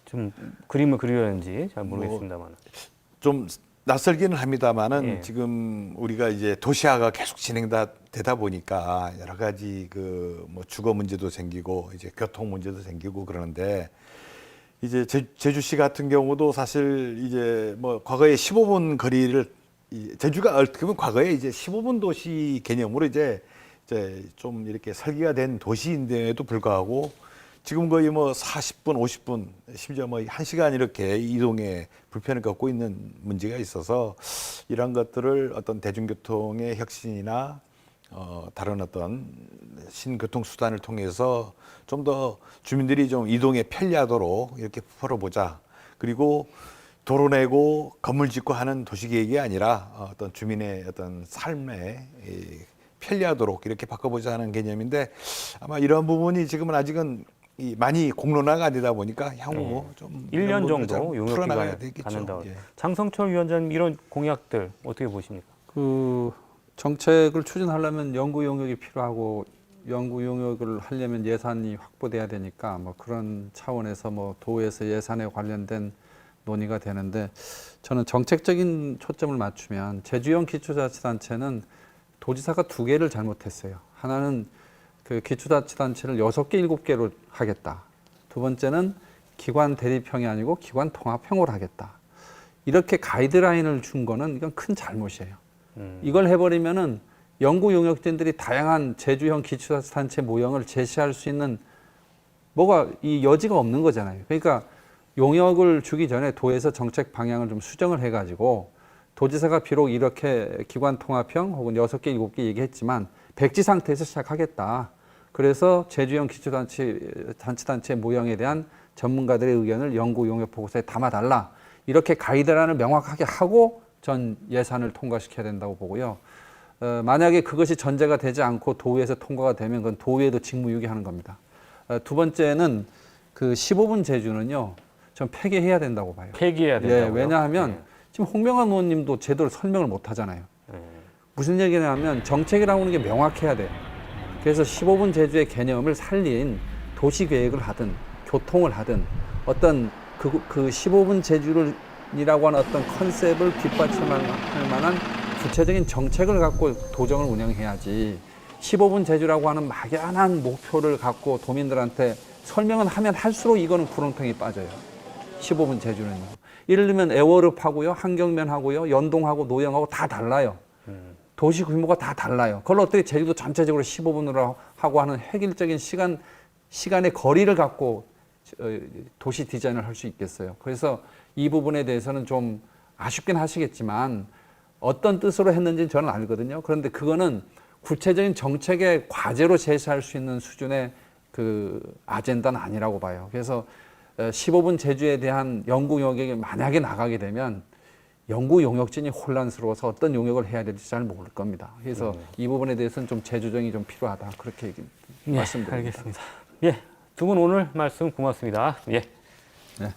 좀 그림을 그리려는지 잘 모르겠습니다만. 좀 낯설기는 합니다만은 예. 지금 우리가 이제 도시화가 계속 되다 보니까 여러 가지 그 뭐 주거 문제도 생기고 이제 교통 문제도 생기고 그러는데 이제 제주시 같은 경우도 사실 이제 뭐 과거에 15분 거리를 제주가 어떻게 보면 과거에 이제 15분 도시 개념으로 이제 좀 이렇게 설계가 된 도시인데도 불구하고 지금 거의 뭐 40분, 50분, 심지어 뭐 1시간 이렇게 이동에 불편을 겪고 있는 문제가 있어서 이런 것들을 어떤 대중교통의 혁신이나 다른 어떤 신교통 수단을 통해서 좀 더 주민들이 좀 이동에 편리하도록 이렇게 풀어보자. 그리고 도로 내고 건물 짓고 하는 도시계획이 아니라 어떤 주민의 어떤 삶에 편리하도록 이렇게 바꿔보자 하는 개념인데 아마 이런 부분이 지금은 아직은 많이 공론화가 안 되다 보니까 향후 좀 1년 이런 부분을 정도 좀 용역 풀어나가야 기간 되겠죠. 가는다. 예. 장성철 위원장님 이런 공약들 어떻게 보십니까? 그 정책을 추진하려면 연구 용역이 필요하고 연구 용역을 하려면 예산이 확보돼야 되니까 뭐 그런 차원에서 뭐 도에서 예산에 관련된 논의가 되는데 저는 정책적인 초점을 맞추면 제주형 기초자치단체는 도지사가 2개를 잘못했어요. 하나는 그 기초자치단체를 6개, 7개로 하겠다. 두 번째는 기관 대립형이 아니고 기관 통합형으로 하겠다. 이렇게 가이드라인을 준 거는 이건 큰 잘못이에요. 이걸 해버리면은 연구 용역진들이 다양한 제주형 기초자치단체 모형을 제시할 수 있는 뭐가 이 여지가 없는 거잖아요. 그러니까 용역을 주기 전에 도에서 정책 방향을 좀 수정을 해가지고 도지사가 비록 이렇게 기관 통합형 혹은 6개, 7개 얘기했지만 백지 상태에서 시작하겠다. 그래서 제주형 기초단체 모형에 대한 전문가들의 의견을 연구 용역 보고서에 담아달라. 이렇게 가이드라인을 명확하게 하고 전 예산을 통과시켜야 된다고 보고요. 만약에 그것이 전제가 되지 않고 도의에서 통과가 되면 그건 도의에도 직무유기하는 겁니다. 두 번째는 그 15분 제주는요, 전 폐기해야 된다고 봐요. 폐기해야 된다고요? 예, 왜냐하면 지금 홍명환 의원님도 제대로 설명을 못 하잖아요. 무슨 얘기냐면 정책이라고 하는 게 명확해야 돼요. 그래서 15분 제주의 개념을 살린 도시계획을 하든 교통을 하든 어떤 그 15분 제주를이라고 하는 어떤 컨셉을 뒷받침할 만한 구체적인 정책을 갖고 도정을 운영해야지 15분 제주라고 하는 막연한 목표를 갖고 도민들한테 설명은 하면 할수록 이거는 구렁텅이 빠져요. 15분 제주는요. 예를 들면 애월읍하고요, 한경면하고요, 연동하고 노영하고 다 달라요. 도시 규모가 다 달라요. 그걸 어떻게 제주도 전체적으로 15분으로 하고 하는 획일적인 시간의 거리를 갖고 도시 디자인을 할 수 있겠어요. 그래서 이 부분에 대해서는 좀 아쉽긴 하시겠지만 어떤 뜻으로 했는지는 저는 알거든요. 그런데 그거는 구체적인 정책의 과제로 제시할 수 있는 수준의 그 아젠다는 아니라고 봐요. 그래서 15분 제주에 대한 연구 용역이 만약에 나가게 되면 연구 용역진이 혼란스러워서 어떤 용역을 해야 될지 잘 모를 겁니다. 그래서 이 부분에 대해서는 좀 재조정이 좀 필요하다. 그렇게 말씀드립니다. 알겠습니다. 예, 두 분 오늘 말씀 고맙습니다. 예. 네.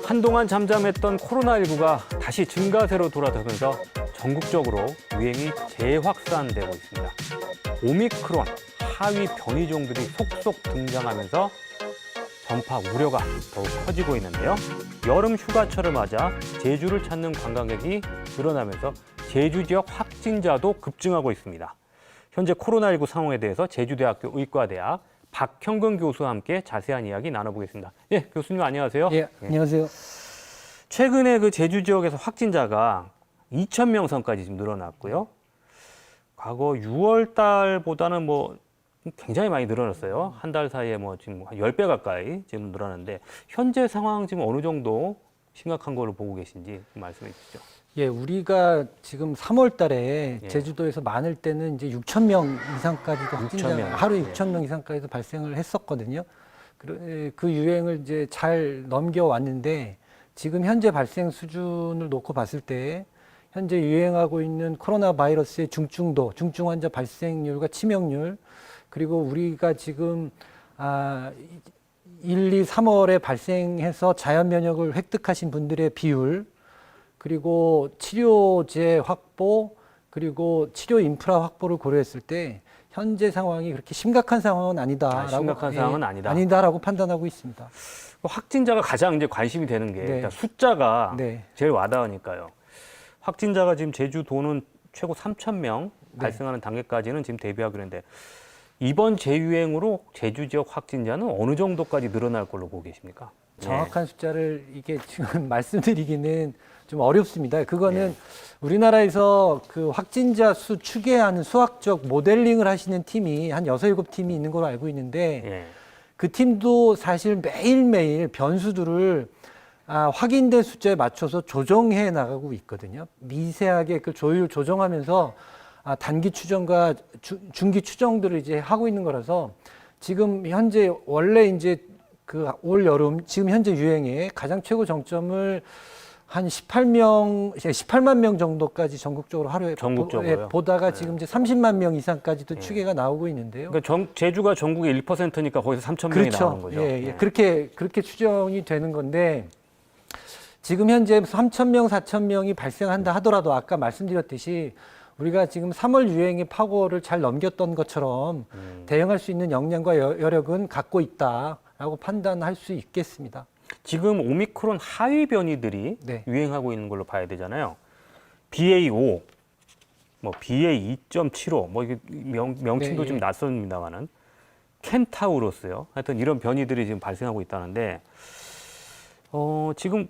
한동안 잠잠했던 코로나19가 다시 증가세로 돌아서면서 전국적으로 유행이 재확산되고 있습니다. 오미크론 하위 변이종들이 속속 등장하면서 전파 우려가 더욱 커지고 있는데요. 여름 휴가철을 맞아 제주를 찾는 관광객이 늘어나면서 제주 지역 확진자도 급증하고 있습니다. 현재 코로나19 상황에 대해서 제주대학교 의과대학 박형근 교수와 함께 자세한 이야기 나눠보겠습니다. 예, 교수님 안녕하세요. 예, 안녕하세요. 최근에 그 제주 지역에서 확진자가 2,000명 선까지 지금 늘어났고요. 과거 6월 달보다는 뭐 굉장히 많이 늘어났어요. 한 달 사이에 뭐 지금 한 10배 가까이 지금 늘어났는데 현재 상황 지금 어느 정도 심각한 걸로 보고 계신지 좀 말씀해 주시죠. 예, 우리가 지금 3월 달에 예. 제주도에서 많을 때는 이제 6천 명 이상까지도 확진자 6천 명. 하루에 예. 6천 명 이상까지도 발생을 했었거든요. 그 유행을 이제 잘 넘겨왔는데 지금 현재 발생 수준을 놓고 봤을 때 현재 유행하고 있는 코로나 바이러스의 중증도, 중증 환자 발생률과 치명률, 그리고 우리가 지금 1, 2, 3월에 발생해서 자연 면역을 획득하신 분들의 비율, 그리고 치료제 확보, 그리고 치료 인프라 확보를 고려했을 때 현재 상황이 그렇게 심각한 상황은 아니다라고 심각한 상황은 아니다. 아니다라고 판단하고 있습니다. 확진자가 가장 이제 관심이 되는 게 네. 일단 숫자가 네. 제일 와닿으니까요. 확진자가 지금 제주도는 최고 3,000명 네. 발생하는 단계까지는 지금 대비하기로 했는데 이번 재유행으로 제주 지역 확진자는 어느 정도까지 늘어날 걸로 보고 계십니까? 정확한 숫자를 이게 지금 말씀드리기는 좀 어렵습니다. 그거는 우리나라에서 그 확진자 수 추계하는 수학적 모델링을 하시는 팀이 한 6, 7팀이 있는 걸로 알고 있는데 예. 그 팀도 사실 매일매일 변수들을 확인된 숫자에 맞춰서 조정해 나가고 있거든요. 미세하게 그 조정하면서 단기 추정과 중기 추정들을 이제 하고 있는 거라서 지금 현재 원래 이제 그 올 여름 지금 현재 유행의 가장 최고 정점을 한 18만 명 정도까지 전국적으로 하루에 전국적으로요? 보다가 지금 이제 30만 명 이상까지도 추계가 나오고 있는데요. 그러니까 제주가 전국의 1%니까 거기서 3,000명이 나오는 거죠. 예, 예. 그렇게 추정이 되는 건데 지금 현재 3,000명, 4,000명이 발생한다 하더라도 아까 말씀드렸듯이 우리가 지금 3월 유행의 파고를 잘 넘겼던 것처럼 대응할 수 있는 역량과 여력은 갖고 있다라고 판단할 수 있겠습니다. 지금 오미크론 하위 변이들이 네. 유행하고 있는 걸로 봐야 되잖아요. BA5, 뭐 BA2.75, 뭐 이게 명칭도 네, 좀 예. 낯섭니다만은 켄타우로스요. 하여튼 이런 변이들이 지금 발생하고 있다는데 지금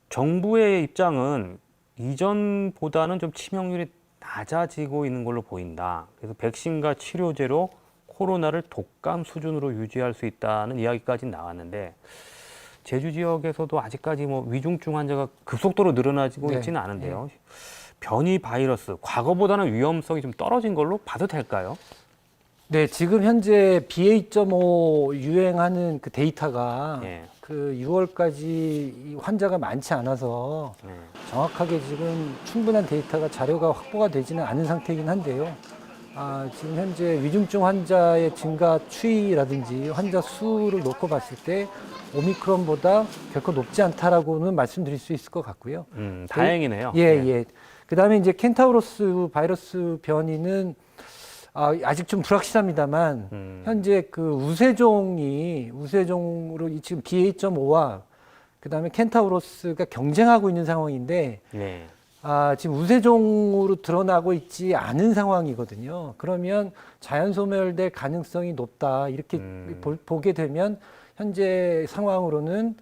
정부의 입장은 이전보다는 좀 치명률이 낮아지고 있는 걸로 보인다. 그래서 백신과 치료제로 코로나를 독감 수준으로 유지할 수 있다는 이야기까지 나왔는데 제주 지역에서도 아직까지 뭐 위중증 환자가 급속도로 늘어나지고 네. 있지는 않은데요. 변이 바이러스 과거보다는 위험성이 좀 떨어진 걸로 봐도 될까요? 네, 지금 현재 BA.5 유행하는 그 데이터가 예. 그 6월까지 환자가 많지 않아서 네. 정확하게 지금 충분한 데이터가 자료가 확보가 되지는 않은 상태이긴 한데요. 지금 현재 위중증 환자의 증가 추이라든지 환자 수를 놓고 봤을 때 오미크론보다 결코 높지 않다라고는 말씀드릴 수 있을 것 같고요. 다행이네요. 예, 네. 예. 그다음에 이제 켄타우로스 바이러스 변이는 아직 좀 불확실합니다만 현재 그 우세종으로 지금 BA.5와 그다음에 켄타우로스가 경쟁하고 있는 상황인데 네. 지금 우세종으로 드러나고 있지 않은 상황이거든요. 그러면 자연 소멸될 가능성이 높다 이렇게 보게 되면 현재 상황으로는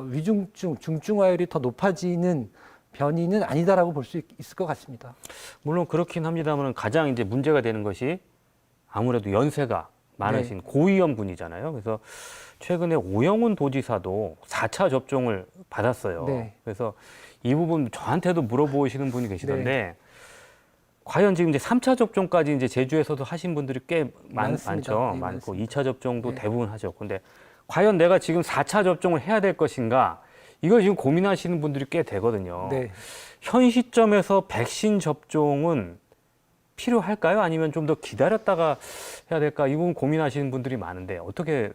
위중증, 중증화율이 더 높아지는 변이는 아니다라고 볼 수 있을 것 같습니다. 물론 그렇긴 합니다만 가장 이제 문제가 되는 것이 아무래도 연세가 많으신 네. 고위험 분이잖아요. 그래서 최근에 오영훈 도지사도 4차 접종을 받았어요. 네. 그래서 이 부분 저한테도 물어보시는 분이 계시던데 네. 과연 지금 이제 3차 접종까지 이제 제주에서도 하신 분들이 꽤 많습니다. 많죠. 네, 많고 많습니다. 2차 접종도 네. 대부분 하죠. 근데 과연 내가 지금 4차 접종을 해야 될 것인가? 이걸 지금 고민하시는 분들이 꽤 되거든요. 네. 현 시점에서 백신 접종은 필요할까요? 아니면 좀 더 기다렸다가 해야 될까? 이 부분 고민하시는 분들이 많은데 어떻게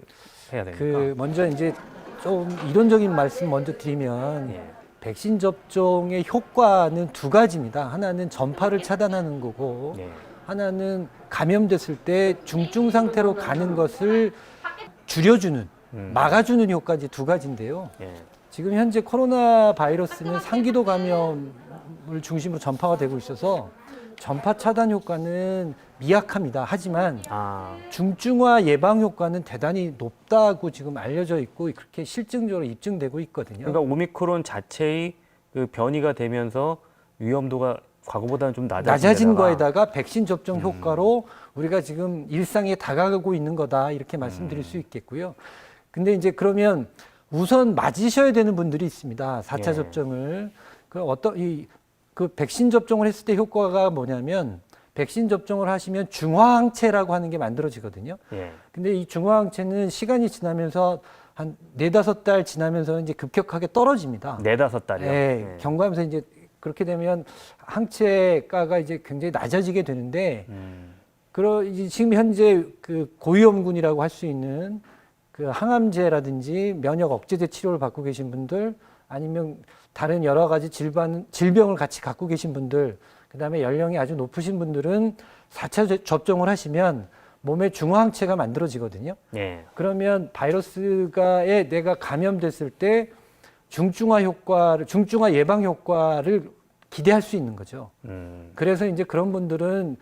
해야 됩니까? 먼저 이제 좀 이론적인 말씀 먼저 드리면 예. 백신 접종의 효과는 두 가지입니다. 하나는 전파를 차단하는 거고 예. 하나는 감염됐을 때 중증 상태로 가는 것을 줄여주는, 막아주는 효과지 두 가지인데요. 예. 지금 현재 코로나 바이러스는 상기도 감염을 중심으로 전파가 되고 있어서 전파 차단 효과는 미약합니다. 하지만 중증화 예방 효과는 대단히 높다고 지금 알려져 있고 그렇게 실증적으로 입증되고 있거든요. 그러니까 오미크론 자체의 그 변이가 되면서 위험도가 과거보다는 좀 낮아진 거에다가 백신 접종 효과로 우리가 지금 일상에 다가가고 있는 거다 이렇게 말씀드릴 수 있겠고요. 근데 이제 그러면 우선 맞으셔야 되는 분들이 있습니다. 4차 예. 접종을. 그 백신 접종을 했을 때 효과가 뭐냐면 백신 접종을 하시면 중화항체라고 하는 게 만들어지거든요. 예. 근데 이 중화항체는 시간이 지나면서 한 4-5달 지나면서 이제 급격하게 떨어집니다. 4-5달이요. 예, 경과하면서 이제 그렇게 되면 항체가가 이제 굉장히 낮아지게 되는데 이제 지금 현재 그 고위험군이라고 할 수 있는 그 항암제라든지 면역 억제제 치료를 받고 계신 분들 아니면 다른 여러 가지 질병을 같이 갖고 계신 분들 그다음에 연령이 아주 높으신 분들은 4차 접종을 하시면 몸에 중화항체가 만들어지거든요. 예. 그러면 바이러스가에 내가 감염됐을 때 중증화 예방 효과를 기대할 수 있는 거죠. 그래서 이제 그런 분들은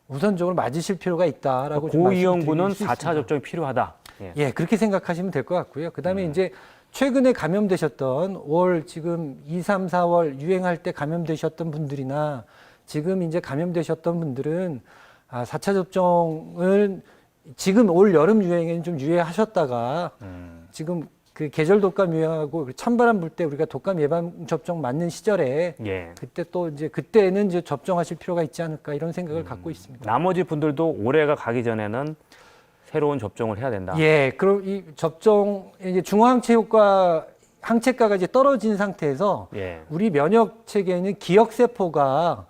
우선적으로 맞으실 필요가 있다라고 좀 고위험군은 말씀드릴 수 4차 있습니다. 접종이 필요하다. 예. 예, 그렇게 생각하시면 될 것 같고요. 그다음에 이제 최근에 감염되셨던 올 지금 2, 3, 4월 유행할 때 감염되셨던 분들이나 지금 이제 감염되셨던 분들은 4차 접종을 지금 올 여름 유행에는 좀 유예하셨다가 지금 그 계절 독감 유행하고 찬바람 불 때 우리가 독감 예방 접종 맞는 시절에 예. 그때 또 이제 그때는 이제 접종하실 필요가 있지 않을까 이런 생각을 갖고 있습니다. 나머지 분들도 올해가 가기 전에는 새로운 접종을 해야 된다. 예, 그럼 이 접종 이제 중화항체 효과 항체가가 이제 떨어진 상태에서 예. 우리 면역 체계에는 기억세포가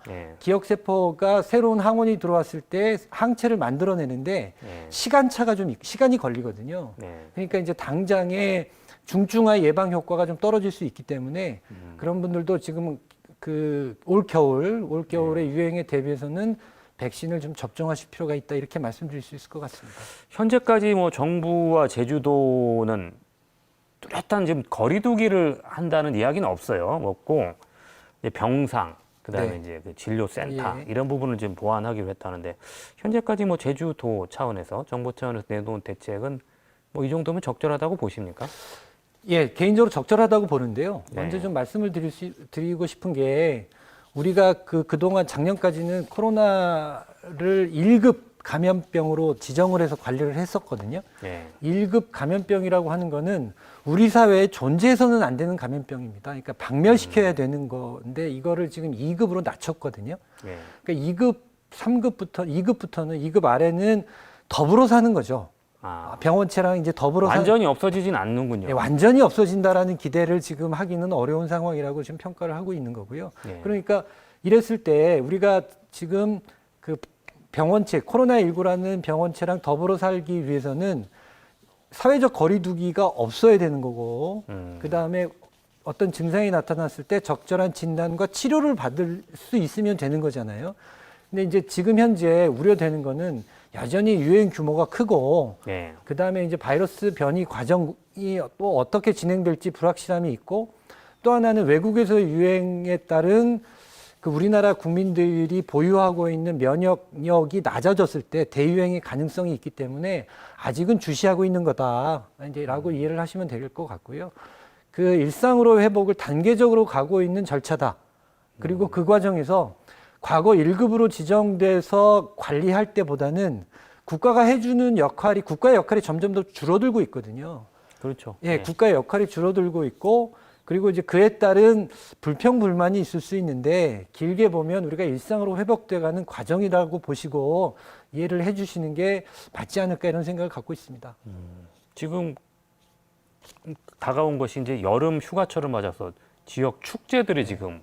새로운 항원이 들어왔을 때 항체를 만들어내는데 예. 시간이 걸리거든요. 네. 그러니까 이제 당장에 중증화 예방 효과가 좀 떨어질 수 있기 때문에 그런 분들도 지금 그 올겨울의 유행에 대비해서는 백신을 좀 접종하실 필요가 있다 이렇게 말씀드릴 수 있을 것 같습니다. 현재까지 뭐 정부와 제주도는 뚜렷한 지금 거리두기를 한다는 이야기는 없고 이제 병상 그다음에 네. 이제 그 진료센터 예. 이런 부분을 좀 보완하기로 했다는데 현재까지 뭐 제주도 차원에서 정부 차원에서 내놓은 대책은 뭐 이 정도면 적절하다고 보십니까? 예, 개인적으로 적절하다고 보는데요. 네. 먼저 좀 말씀을 드리고 싶은 게 우리가 그동안 작년까지는 코로나를 1급 감염병으로 지정을 해서 관리를 했었거든요. 예. 1급 감염병이라고 하는 거는 우리 사회에 존재해서는 안 되는 감염병입니다. 그러니까 박멸시켜야 되는 건데 이거를 지금 2급으로 낮췄거든요. 예. 그러니까 2급, 2급부터는 2급 아래는 더불어 사는 거죠. 병원체랑 이제 더불어 완전히 없어지진 않는군요. 예, 완전히 없어진다라는 기대를 지금 하기는 어려운 상황이라고 지금 평가를 하고 있는 거고요. 예. 그러니까 이랬을 때 우리가 지금 그 병원체, 코로나19라는 병원체랑 더불어 살기 위해서는 사회적 거리두기가 없어야 되는 거고, 그 다음에 어떤 증상이 나타났을 때 적절한 진단과 치료를 받을 수 있으면 되는 거잖아요. 근데 이제 지금 현재 우려되는 거는 여전히 유행 규모가 크고, 예. 그 다음에 이제 바이러스 변이 과정이 또 어떻게 진행될지 불확실함이 있고, 또 하나는 외국에서 유행에 따른 그 우리나라 국민들이 보유하고 있는 면역력이 낮아졌을 때 대유행의 가능성이 있기 때문에 아직은 주시하고 있는 거다. 이제라고 이해를 하시면 될 것 같고요. 그 일상으로 회복을 단계적으로 가고 있는 절차다. 그리고 그 과정에서 과거 1급으로 지정돼서 관리할 때보다는 국가가 해주는 국가의 역할이 점점 더 줄어들고 있거든요. 그렇죠. 예, 국가의 역할이 줄어들고 있고, 그리고 이제 그에 따른 불평불만이 있을 수 있는데, 길게 보면 우리가 일상으로 회복돼가는 과정이라고 보시고 이해를 해주시는 게 맞지 않을까 이런 생각을 갖고 있습니다. 지금 다가온 것이 이제 여름 휴가철을 맞아서 지역 축제들이 지금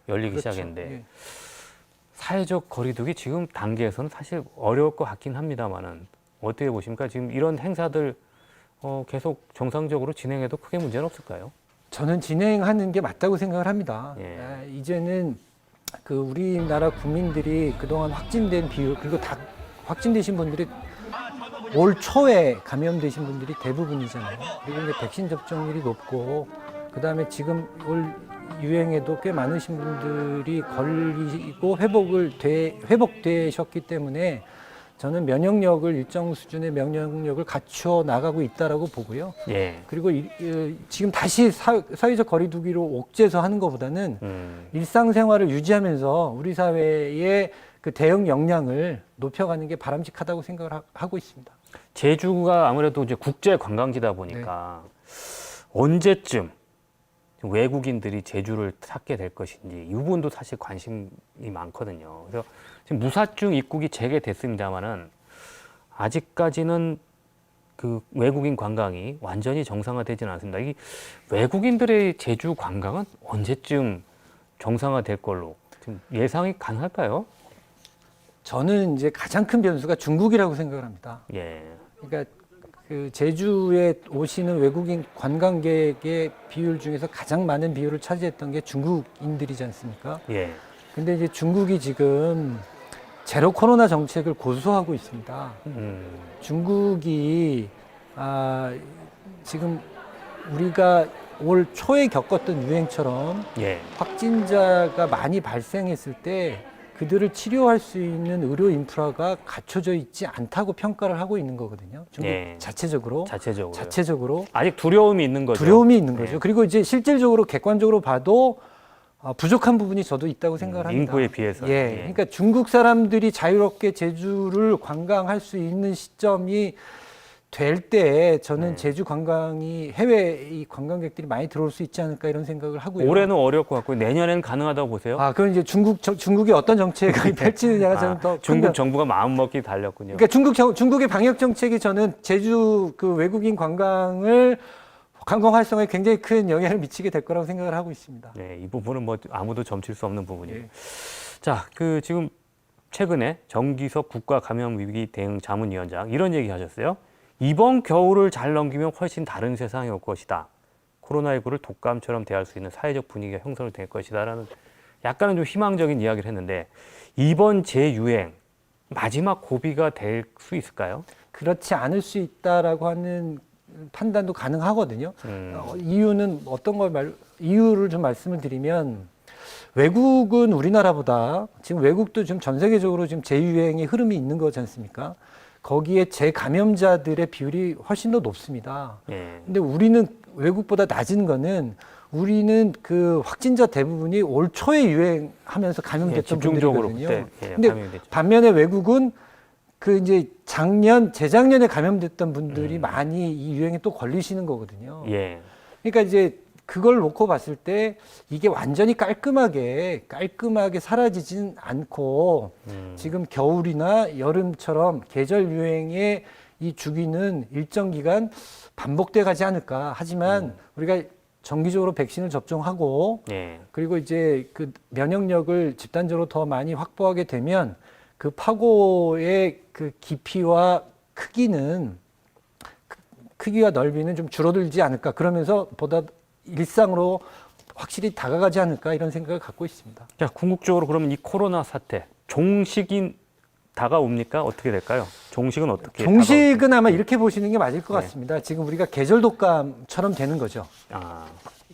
열리기 그렇죠. 시작했는데 예. 사회적 거리두기 지금 단계에서는 사실 어려울 것 같긴 합니다만은 어떻게 보십니까? 지금 이런 행사들 계속 정상적으로 진행해도 크게 문제는 없을까요? 저는 진행하는 게 맞다고 생각을 합니다. 예. 이제는 그 우리나라 국민들이 그동안 확진된 비율, 그리고 다 확진되신 분들이 올 초에 감염되신 분들이 대부분이잖아요. 그리고 이제 백신 접종률이 높고, 그 다음에 지금 올 유행에도 꽤 많으신 분들이 걸리고 회복되셨기 때문에 저는 일정 수준의 면역력을 갖추어 나가고 있다라고 보고요. 예. 그리고 지금 다시 사회적 거리두기로 옥죄서 하는 것보다는 일상생활을 유지하면서 우리 사회의 그 대응 역량을 높여가는 게 바람직하다고 생각을 하고 있습니다. 제주가 아무래도 이제 국제 관광지다 보니까 언제쯤 외국인들이 제주를 찾게 될 것인지 이 부분도 사실 관심이 많거든요. 그래서 지금 무사증 입국이 재개됐습니다만은 아직까지는 그 외국인 관광이 완전히 정상화되지는 않습니다. 이 외국인들의 제주 관광은 언제쯤 정상화될 걸로 지금 예상이 가능할까요? 저는 이제 가장 큰 변수가 중국이라고 생각을 합니다. 예. 그러니까 그 제주에 오시는 외국인 관광객의 비율 중에서 가장 많은 비율을 차지했던 게 중국인들이지 않습니까? 예. 근데 이제 중국이 지금 제로 코로나 정책을 고수하고 있습니다. 중국이 지금 우리가 올 초에 겪었던 유행처럼 예. 확진자가 많이 발생했을 때 그들을 치료할 수 있는 의료 인프라가 갖춰져 있지 않다고 평가를 하고 있는 거거든요. 중국 예. 자체적으로 아직 두려움이 있는 거죠. 두려움이 있는 거죠. 예. 그리고 이제 실질적으로 객관적으로 봐도 부족한 부분이 저도 있다고 생각을 합니다. 인구에 비해서. 예. 그러니까 중국 사람들이 자유롭게 제주를 관광할 수 있는 시점이 될 때 저는 제주 관광이 해외 이 관광객들이 많이 들어올 수 있지 않을까 이런 생각을 하고요. 올해는 어려울 것 같고 내년에는 가능하다고 보세요? 그건 이제 중국이 어떤 정책을 펼치느냐가 저는 더 중국 정부가 마음먹기 달렸군요. 그러니까 중국의 방역 정책이 저는 제주 그 외국인 관광 활성화에 굉장히 큰 영향을 미치게 될 거라고 생각을 하고 있습니다. 네, 이 부분은 뭐 아무도 점칠 수 없는 부분이에요. 예. 자, 그 지금 최근에 정기석 국가감염위기 대응 자문위원장 이런 얘기 하셨어요. 이번 겨울을 잘 넘기면 훨씬 다른 세상이 올 것이다. 코로나19를 독감처럼 대할 수 있는 사회적 분위기가 형성될 것이다라는 약간은 좀 희망적인 이야기를 했는데 이번 재유행 마지막 고비가 될 수 있을까요? 그렇지 않을 수 있다라고 하는 판단도 가능하거든요. 이유는 이유를 좀 말씀을 드리면 외국은 우리나라보다 지금 외국도 지금 전 세계적으로 지금 재유행의 흐름이 있는 거지 않습니까? 거기에 재감염자들의 비율이 훨씬 더 높습니다. 예. 근데 우리는 외국보다 낮은 거는 우리는 그 확진자 대부분이 올 초에 유행하면서 감염됐던 집중적으로 분들이거든요. 그때 근데 감염됐죠. 반면에 외국은 그 이제 재작년에 감염됐던 분들이 많이 이 유행에 또 걸리시는 거거든요. 예. 그러니까 이제 그걸 놓고 봤을 때 이게 완전히 깔끔하게 사라지진 않고 지금 겨울이나 여름처럼 계절 유행의 이 주기는 일정 기간 반복돼 가지 않을까. 하지만 우리가 정기적으로 백신을 접종하고 예. 그리고 이제 그 면역력을 집단적으로 더 많이 확보하게 되면 그 파고의 그 깊이와 크기와 넓이는 좀 줄어들지 않을까. 그러면서 보다 일상으로 확실히 다가가지 않을까 이런 생각을 갖고 있습니다. 자, 궁극적으로 그러면 이 코로나 사태 종식이 다가옵니까? 어떻게 될까요? 종식은 어떻게? 종식은 아마 이렇게 보시는 게 맞을 것 같습니다. 지금 우리가 계절 독감처럼 되는 거죠.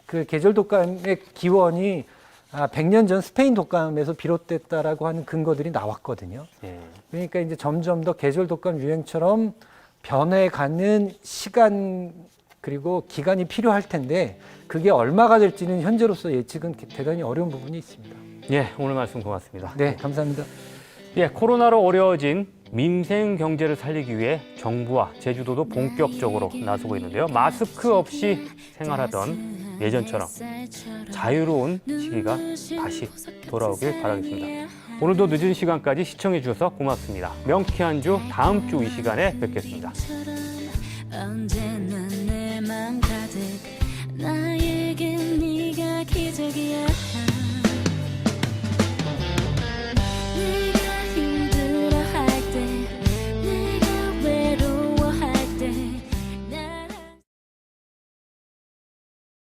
그 계절 독감의 기원이 100년 전 스페인 독감에서 비롯됐다라고 하는 근거들이 나왔거든요. 예. 그러니까 이제 점점 더 계절 독감 유행처럼 변해가는 시간 그리고 기간이 필요할 텐데 그게 얼마가 될지는 현재로서 예측은 대단히 어려운 부분이 있습니다. 예, 오늘 말씀 고맙습니다. 네, 감사합니다. 예, 코로나로 어려워진 민생 경제를 살리기 위해 정부와 제주도도 본격적으로 나서고 있는데요. 마스크 없이 생활하던 예전처럼 자유로운 시기가 다시 돌아오길 바라겠습니다. 오늘도 늦은 시간까지 시청해 주셔서 고맙습니다. 명쾌한 주 다음 주 이 시간에 뵙겠습니다. 언제나 내 맘 가득 나에겐 네가 기적이야.